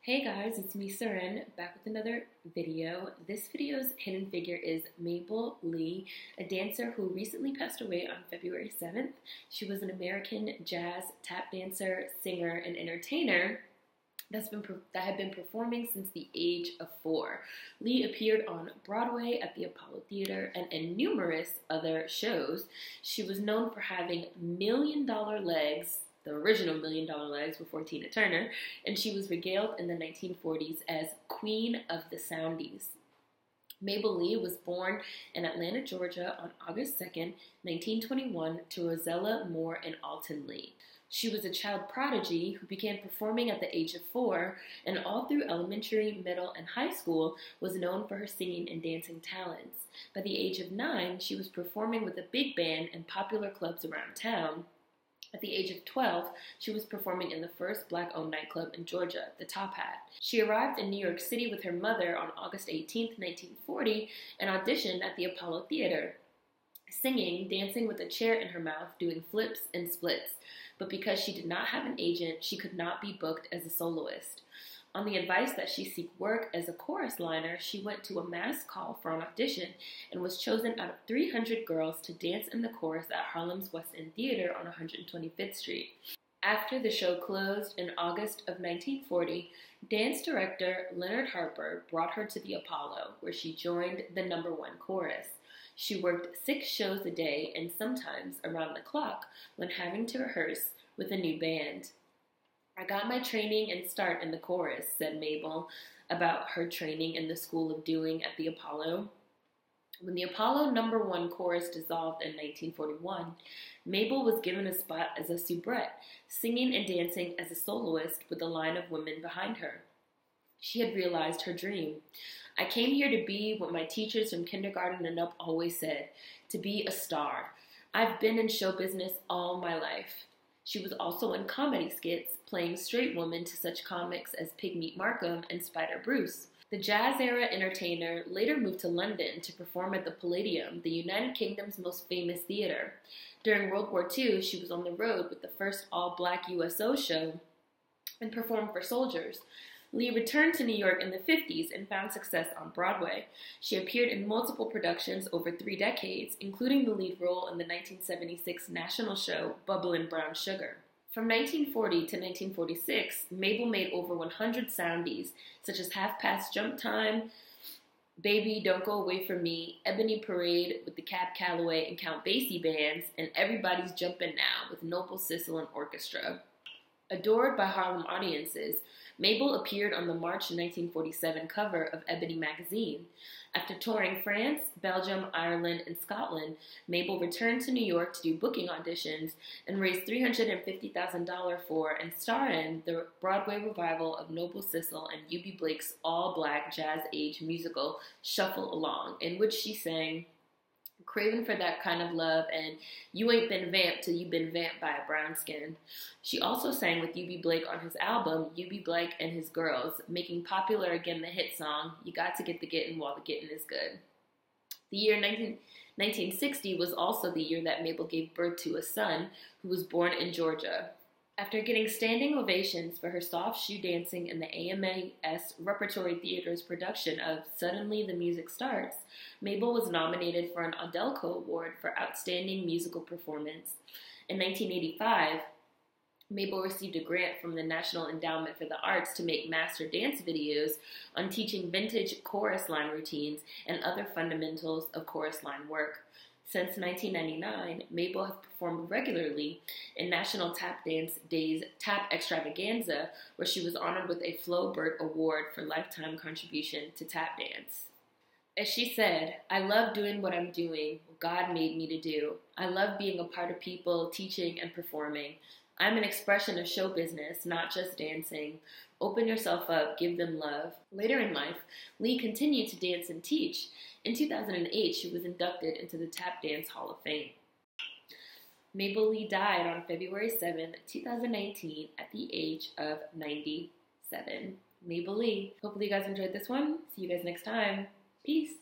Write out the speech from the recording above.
Hey guys, it's me, Seren, back with another video. This video's hidden figure is Mabel Lee, a dancer who recently passed away on February 7th. She was an American jazz, tap dancer, singer, and entertainer that had been performing since the age of 4. Lee appeared on Broadway, at the Apollo Theater, and in numerous other shows. She was known for having million-dollar legs, the original million-dollar legs before Tina Turner, and she was regaled in the 1940s as Queen of the Soundies. Mabel Lee was born in Atlanta, Georgia on August 2nd, 1921 to Rosella Moore and Alton Lee. She was a child prodigy who began performing at the age of 4 and all through elementary, middle, and high school was known for her singing and dancing talents. By the age of 9, she was performing with a big band in popular clubs around town. At the age of 12, she was performing in the first black-owned nightclub in Georgia, the Top Hat. She arrived in New York City with her mother on August 18, 1940, and auditioned at the Apollo Theater, singing, dancing with a chair in her mouth, doing flips and splits. But because she did not have an agent, she could not be booked as a soloist. On the advice that she seek work as a chorus liner, she went to a mass call for an audition and was chosen out of 300 girls to dance in the chorus at Harlem's West End Theater on 125th Street. After the show closed in August of 1940, dance director Leonard Harper brought her to the Apollo, where she joined the #1 chorus. She worked 6 shows a day and sometimes around the clock when having to rehearse with a new band. "I got my training and start in the chorus," said Mabel about her training in the School of Doing at the Apollo. When the Apollo #1 chorus dissolved in 1941, Mabel was given a spot as a soubrette, singing and dancing as a soloist with a line of women behind her. She had realized her dream. "I came here to be what my teachers from kindergarten and up always said, to be a star. I've been in show business all my life." She was also in comedy skits, playing straight women to such comics as Pigmeat Markham and Spider Bruce. The jazz-era entertainer later moved to London to perform at the Palladium, the United Kingdom's most famous theater. During World War II, she was on the road with the first all-black USO show and performed for soldiers. Lee returned to New York in the 50s and found success on Broadway. She appeared in multiple productions over 3 decades, including the lead role in the 1976 national show Bubblin' Brown Sugar. From 1940 to 1946, Mabel made over 100 soundies, such as Half Past Jump Time, Baby Don't Go Away From Me, Ebony Parade with the Cab Calloway and Count Basie bands, and Everybody's Jumpin' Now with Noble Sissle and Orchestra. Adored by Harlem audiences, Mabel appeared on the March 1947 cover of Ebony magazine. After touring France, Belgium, Ireland, and Scotland, Mabel returned to New York to do booking auditions and raised $350,000 for and star in the Broadway revival of Noble Sissle and U.B. Blake's all-black jazz-age musical Shuffle Along, in which she sang "Craving for That Kind of Love" and "You Ain't Been Vamped Till You Been Vamped by a Brown Skin." She also sang with U.B. Blake on his album U.B. Blake and His Girls, making popular again the hit song "You Got to Get the Gettin' While the Gettin' is Good." The year 1960 was also the year that Mabel gave birth to a son who was born in Georgia. After getting standing ovations for her soft shoe dancing in the AMAS Repertory Theater's production of Suddenly the Music Starts, Mabel was nominated for an Adelco Award for Outstanding Musical Performance. In 1985, Mabel received a grant from the National Endowment for the Arts to make master dance videos on teaching vintage chorus line routines and other fundamentals of chorus line work. Since 1999, Mabel has performed regularly in National Tap Dance Day's Tap Extravaganza, where she was honored with a Flo Burt Award for lifetime contribution to tap dance. As she said, "I love doing what I'm doing, what God made me to do. I love being a part of people, teaching, and performing. I'm an expression of show business, not just dancing. Open yourself up, give them love." Later in life, Lee continued to dance and teach. In 2008, she was inducted into the Tap Dance Hall of Fame. Mabel Lee died on February 7, 2019 at the age of 97. Mabel Lee. Hopefully you guys enjoyed this one. See you guys next time. Peace.